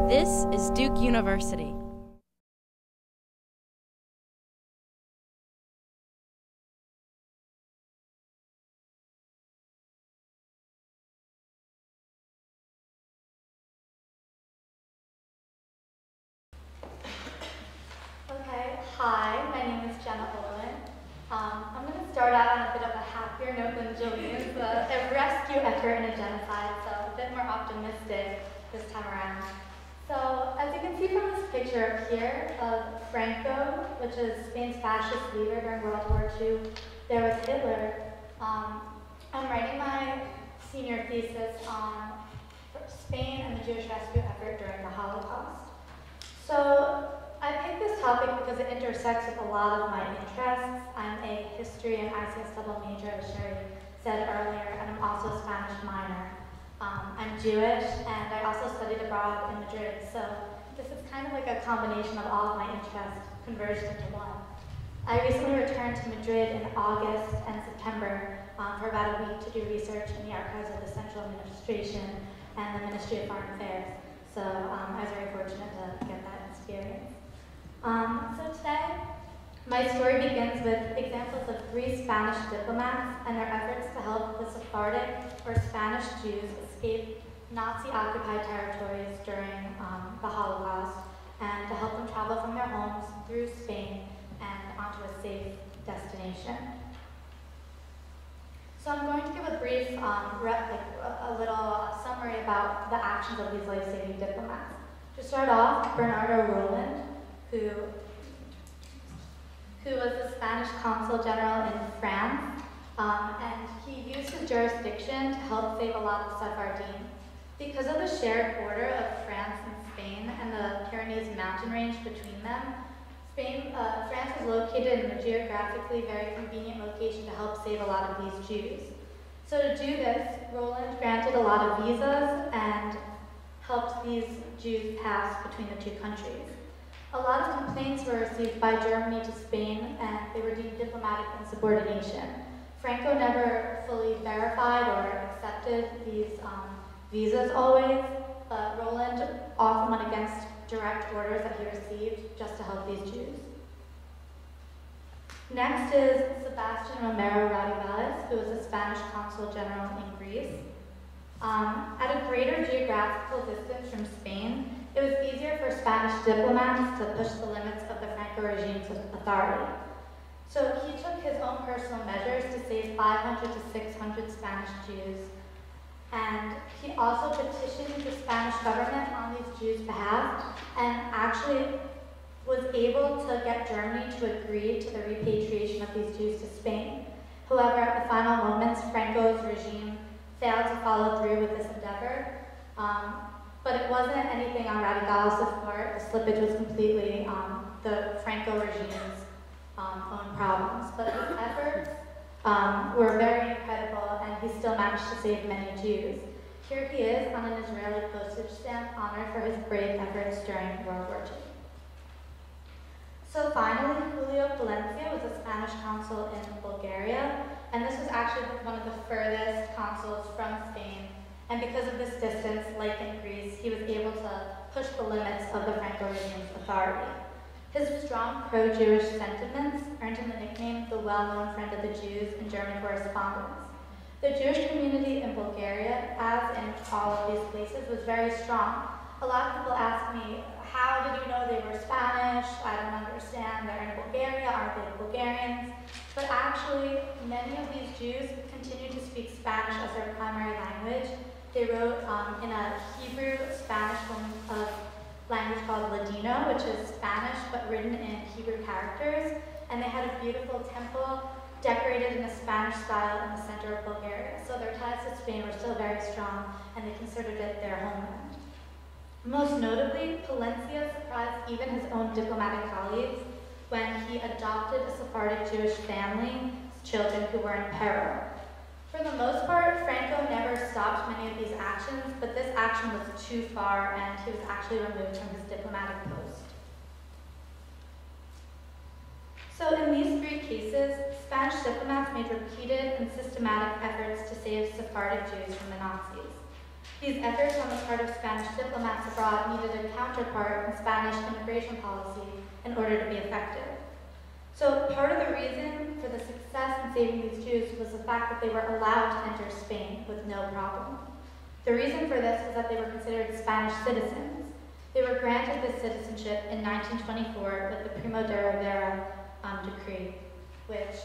This is Duke University. Okay, hi, my name is Gena Olan. I'm going to start out on a bit of a happier note than Julian's, a rescue effort in a genocide, so a bit more optimistic this time around. So, as you can see from this picture up here of Franco, which is Spain's fascist leader during World War II, there was Hitler. I'm writing my senior thesis on Spain and the Jewish rescue effort during the Holocaust. So, I picked this topic because it intersects with a lot of my interests. I'm a history and ICS double major, as Sherry said earlier, and I'm also a Spanish minor. I'm Jewish, and I also studied abroad in Madrid, so this is kind of like a combination of all of my interests converged into one. I recently returned to Madrid in August and September for about a week to do research in the archives of the Central Administration and the Ministry of Foreign Affairs, so I was very fortunate to get that experience. So today, my story begins with examples of 3 Spanish diplomats and their efforts to help the Sephardic or Spanish Jews escape Nazi-occupied territories during the Holocaust and to help them travel from their homes through Spain and onto a safe destination. So I'm going to give a brief, a little summary about the actions of these life-saving diplomats. To start off, Bernardo Roland, who was the Spanish consul general in France, and he used his jurisdiction to help save a lot of Sephardim. Because of the shared border of France and Spain and the Pyrenees mountain range between them, France was located in a geographically very convenient location to help save a lot of these Jews. So to do this, Roland granted a lot of visas and helped these Jews pass between the two countries. A lot of complaints were received by Germany to Spain, and they were deemed diplomatic insubordination. Franco never fully verified or accepted these visas always, but Roland often went against direct orders that he received just to help these Jews. Next is Sebastian Romero Radivales, who was a Spanish consul general in Greece. At a greater geographical distance from Spain, it was easier for Spanish diplomats to push the limits of the Franco regime's authority. So he took his own personal measures to save 500 to 600 Spanish Jews. And he also petitioned the Spanish government on these Jews' behalf and actually was able to get Germany to agree to the repatriation of these Jews to Spain. However, at the final moments, Franco's regime failed to follow through with this endeavor. But it wasn't anything on Radivales' part. The slippage was completely the Franco regime's own problems. But his efforts were very incredible, and he still managed to save many Jews. Here he is on an Israeli postage stamp honored for his brave efforts during World War II. So finally, Julio Palencia was a Spanish consul in Bulgaria, and this was actually one of the furthest consuls from Spain. And because of this distance, like in Greece, he was able to push the limits of the Franco regime's authority. His strong pro-Jewish sentiments earned him the nickname the well-known friend of the Jews in German correspondence. The Jewish community in Bulgaria, as in all of these places, was very strong. A lot of people ask me, how did you know they were Spanish? I don't understand. They're in Bulgaria. Aren't they Bulgarians? But actually, many of these Jews continued to speak Spanish as their primary language. They wrote in a Hebrew-Spanish language called Ladino, which is Spanish but written in Hebrew characters. And they had a beautiful temple decorated in a Spanish style in the center of Bulgaria. So their ties to Spain were still very strong, and they considered it their homeland. Most notably, Palencia surprised even his own diplomatic colleagues when he adopted a Sephardic Jewish family's children who were in peril. For the most part, Franco never stopped many of these actions, but this action was too far, and he was actually removed from his diplomatic post. So in these 3 cases, Spanish diplomats made repeated and systematic efforts to save Sephardic Jews from the Nazis. These efforts on the part of Spanish diplomats abroad needed a counterpart in Spanish immigration policy in order to be effective. So part of the reason for the success in saving these Jews was the fact that they were allowed to enter Spain with no problem. The reason for this was that they were considered Spanish citizens. They were granted this citizenship in 1924 with the Primo de Rivera decree, which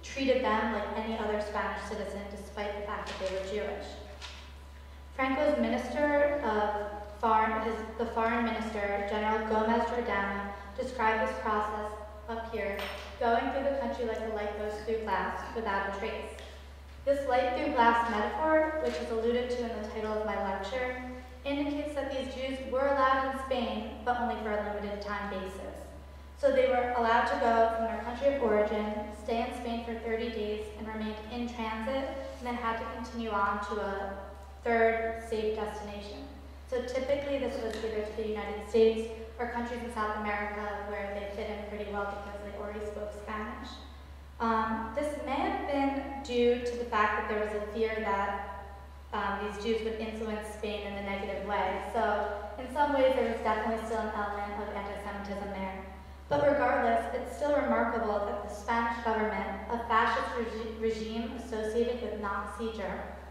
treated them like any other Spanish citizen despite the fact that they were Jewish. Franco's minister of the foreign minister, General Gomez Jordana, described this process up here, going through the country like the light goes through glass without a trace. This light through glass metaphor, which is alluded to in the title of my lecture, indicates that these Jews were allowed in Spain, but only for a limited time basis. So they were allowed to go from their country of origin, stay in Spain for 30 days, and remain in transit, and then had to continue on to a third safe destination. So typically this was either to the United States or countries in South America where they fit in pretty well because they already spoke Spanish. This may have been due to the fact that there was a fear that these Jews would influence Spain in a negative way. So in some ways there was definitely still an element of anti-Semitism there. But regardless, it's still remarkable that the Spanish government, a fascist regime associated with Nazi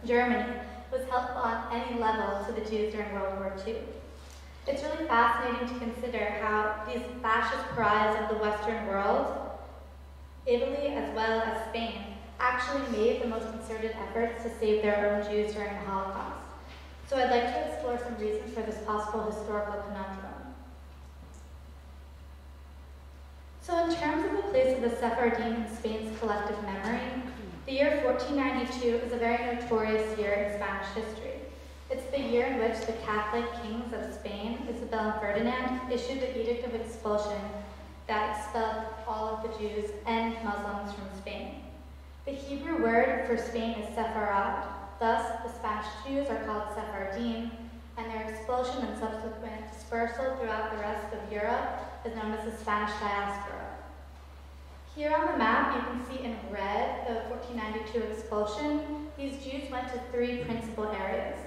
Germany, was helpful on any level to the Jews during World War II. It's really fascinating to consider how these fascist pariahs of the Western world, Italy as well as Spain, actually made the most concerted efforts to save their own Jews during the Holocaust. So I'd like to explore some reasons for this possible historical conundrum. So in terms of the place of the Sephardim in Spain's collective memory, the year 1492 is a very notorious year in Spanish history. It's the year in which the Catholic kings of Spain, Isabel and Ferdinand, issued the Edict of Expulsion that expelled all of the Jews and Muslims from Spain. The Hebrew word for Spain is Sepharad. Thus, the Spanish Jews are called Sephardim, and their expulsion and subsequent dispersal throughout the rest of Europe is known as the Spanish Diaspora. Here on the map, you can see in red the 1492 expulsion. These Jews went to three principal areas.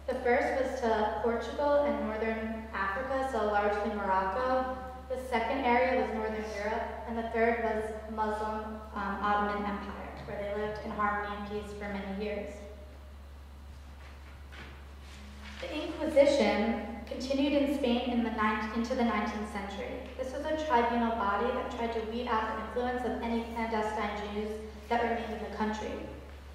The first was to Portugal and northern Africa, so largely Morocco. The second area was northern Europe, and the third was Muslim Ottoman Empire, where they lived in harmony and peace for many years. The Inquisition continued in Spain into the 19th century. This was a tribunal body that tried to weed out the influence of any clandestine Jews that remained in the country.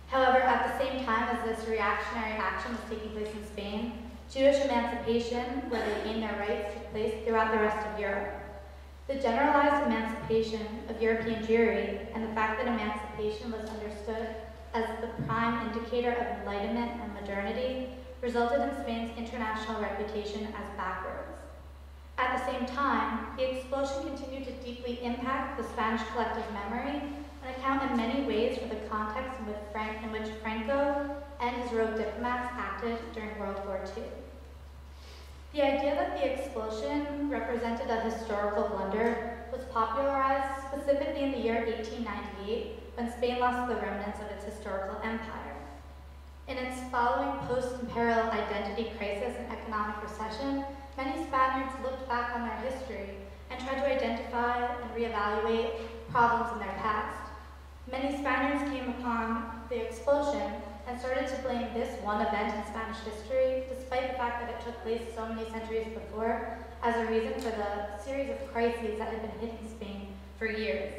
However, at the same time as this reactionary action was taking place in Spain, Jewish emancipation, where they gained their rights, took place throughout the rest of Europe. The generalized emancipation of European Jewry and the fact that emancipation was understood as the prime indicator of enlightenment and modernity resulted in Spain's international reputation as backwards. At the same time, the expulsion continued to deeply impact the Spanish collective memory and account in many ways for the context in which Franco and his rogue diplomats acted during World War II. The idea that the expulsion represented a historical blunder was popularized specifically in the year 1898 when Spain lost the remnants of its historical empire. In its following post-imperial identity crisis and economic recession, many Spaniards looked back on their history and tried to identify and reevaluate problems in their past. Many Spaniards came upon the expulsion and started to blame this one event in Spanish history, despite the fact that it took place so many centuries before, as a reason for the series of crises that had been hitting Spain for years.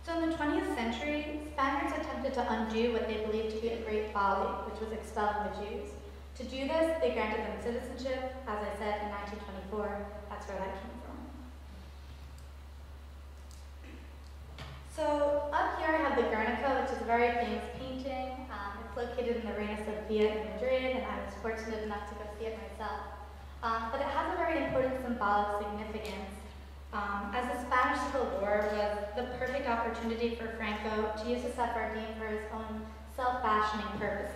So in the 20th century, Spaniards attempted to undo what they believed to be a great folly, which was expelling the Jews. To do this, they granted them citizenship, as I said, in 1924. That's where that came from. So up here I have the Guernica, which is a very famous painting. It's located in the Reina Sofia in Madrid, and I was fortunate enough to go see it myself. But it has a very important symbolic significance. As the Spanish Civil War was the perfect opportunity for Franco to use the Sephardim for his own self-fashioning purposes.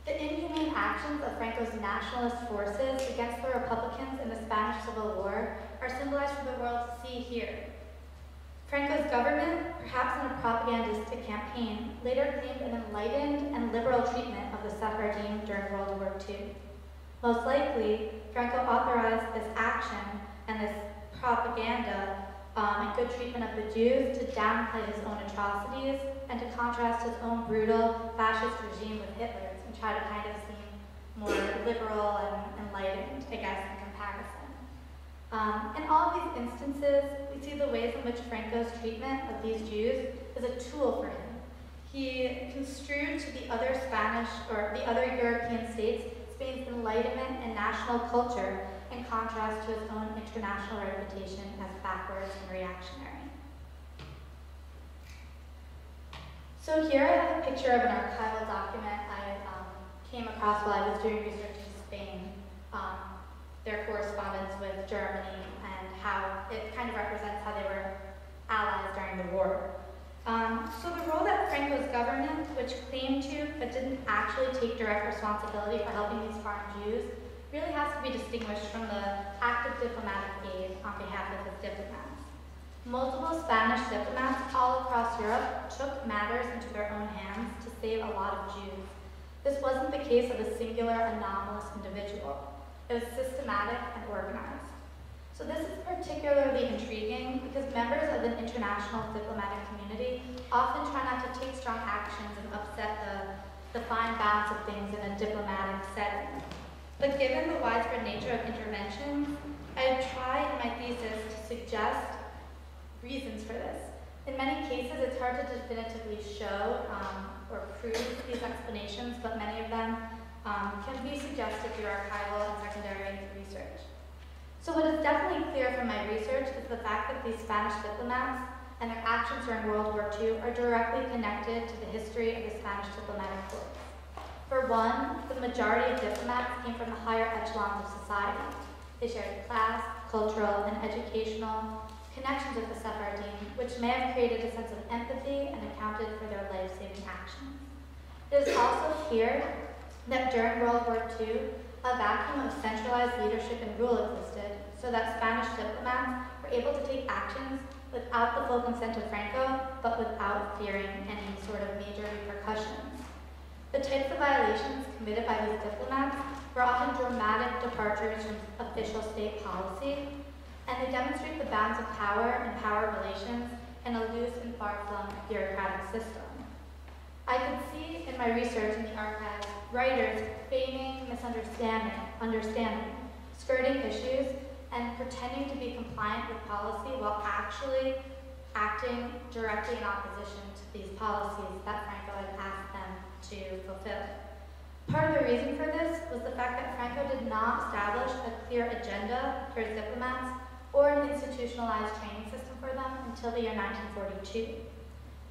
The inhumane actions of Franco's nationalist forces against the Republicans in the Spanish Civil War are symbolized for the world to see here. Franco's government, perhaps in a propagandistic campaign, later claimed an enlightened and liberal treatment of the Sephardim during World War II. Most likely, Franco authorized this action and this propaganda and good treatment of the Jews to downplay his own atrocities and to contrast his own brutal fascist regime with Hitler's and try to kind of seem more liberal and enlightened, I guess, in comparison. In all of these instances, we see the ways in which Franco's treatment of these Jews is a tool for him. He construed to the other Spanish or the other European states Spain's enlightenment and national culture in contrast to his own international reputation as backwards and reactionary. So here I have a picture of an archival document I came across while I was doing research in Spain, their correspondence with Germany and how it kind of represents how they were allies during the war. So the role that Franco's government, which claimed to but didn't actually take direct responsibility for helping these foreign Jews, really has to be distinguished from the active diplomatic aid on behalf of his diplomats. Multiple Spanish diplomats all across Europe took matters into their own hands to save a lot of Jews. This wasn't the case of a singular anomalous individual. It was systematic and organized. So this is particularly intriguing because members of the international diplomatic community often try not to take strong actions and upset the fine balance of things in a diplomatic setting. But given the widespread nature of interventions, I tried in my thesis to suggest reasons for this. In many cases, it's hard to definitively show or prove these explanations, but many of them can be suggested through archival and secondary research. So what is definitely clear from my research is the fact that these Spanish diplomats and their actions during World War II are directly connected to the history of the Spanish diplomatic corps. For one, the majority of diplomats came from the higher echelons of society. They shared class, cultural, and educational connections with the Sephardim, which may have created a sense of empathy and accounted for their life-saving actions. It is also clear that during World War II, a vacuum of centralized leadership and rule existed, so that Spanish diplomats were able to take actions without the full consent of Franco, but without fearing any sort of major repercussions. The types of violations committed by these diplomats were often dramatic departures from official state policy, and they demonstrate the bounds of power and power relations in a loose and far-flung bureaucratic system. I could see in my research in the archives writers feigning understanding, skirting issues, and pretending to be compliant with policy while actually acting directly in opposition to these policies that Franco had asked them to fulfill. Part of the reason for this was the fact that Franco did not establish a clear agenda for his diplomats or an institutionalized training system for them until the year 1942.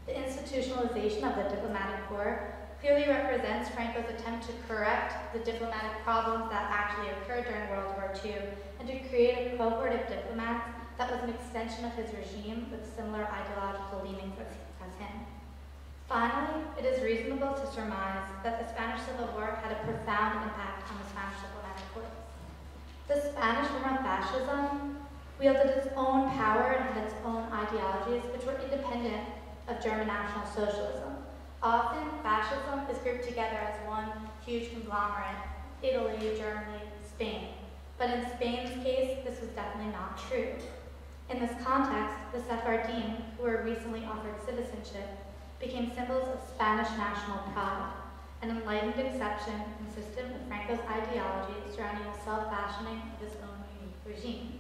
The institutionalization of the diplomatic corps clearly represents Franco's attempt to correct the diplomatic problems that actually occurred during World War II and to create a cohort of diplomats that was an extension of his regime with similar ideological leanings as him. Finally, it is reasonable to surmise that the Spanish Civil War had a profound impact on the Spanish diplomatic corps. The Spanish form of fascism wielded its own power and had its own ideologies, which were independent of German National Socialism. Often, fascism is grouped together as one huge conglomerate, Italy, Germany, Spain. But in Spain's case, this was definitely not true. In this context, the Sephardim, who were recently offered citizenship, became symbols of Spanish national pride, an enlightened exception consistent with Franco's ideology surrounding the self-fashioning of his own unique regime.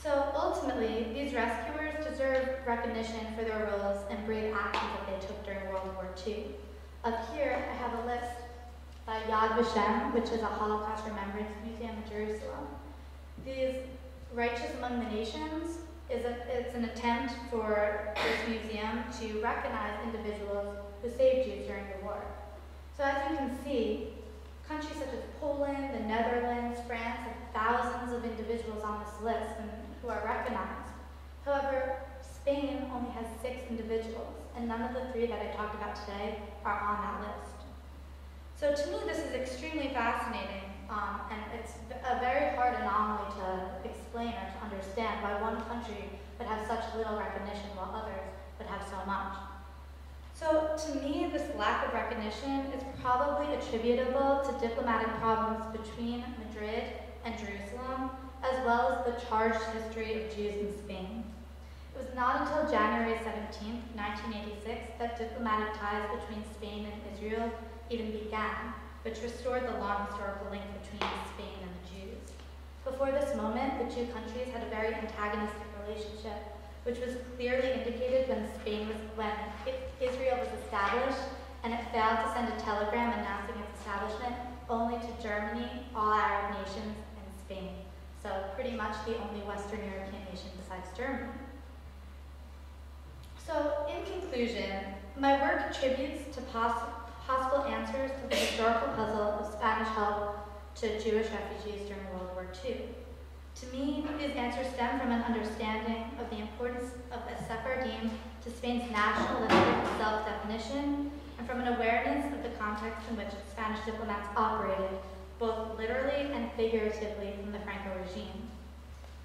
So ultimately, these rescuers deserve recognition for their roles and brave actions that they took during World War II. Up here, I have a list by Yad Vashem, which is a Holocaust Remembrance Museum in Jerusalem. These Righteous Among the Nations it's an attempt for this museum to recognize individuals who saved Jews during the war. So as you can see, countries such as Poland, the Netherlands, France have thousands of individuals on this list who are recognized. However, Spain only has 6 individuals, and none of the 3 that I talked about today are on that list. So to me, this is extremely fascinating, and it's a very hard anomaly to explain or to understand. understand why one country would have such little recognition while others would have so much. So to me, this lack of recognition is probably attributable to diplomatic problems between Madrid and Jerusalem, as well as the charged history of Jews in Spain. It was not until January 17, 1986, that diplomatic ties between Spain and Israel even began, which restored the long historical link between Spain and the Jews. Before this moment, the two countries had a very antagonistic relationship, which was clearly indicated when Israel was established, and it failed to send a telegram announcing its establishment only to Germany, all Arab nations, and Spain. So pretty much the only Western European nation besides Germany. So in conclusion, my work attributes to possible answers to the historical puzzle of Spanish help to Jewish refugees during World War II. To me, these answers stem from an understanding of the importance of the Sephardim to Spain's nationalistic self-definition, and from an awareness of the context in which Spanish diplomats operated, both literally and figuratively, from the Franco regime.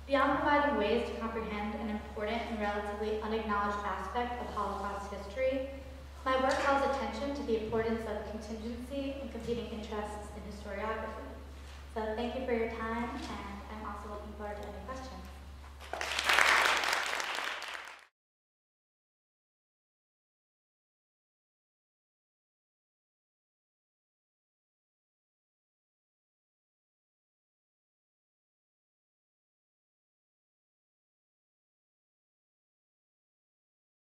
Beyond providing ways to comprehend an important and relatively unacknowledged aspect of Holocaust history, my work calls attention to the importance of contingency and competing interests in historiography. So thank you for your time.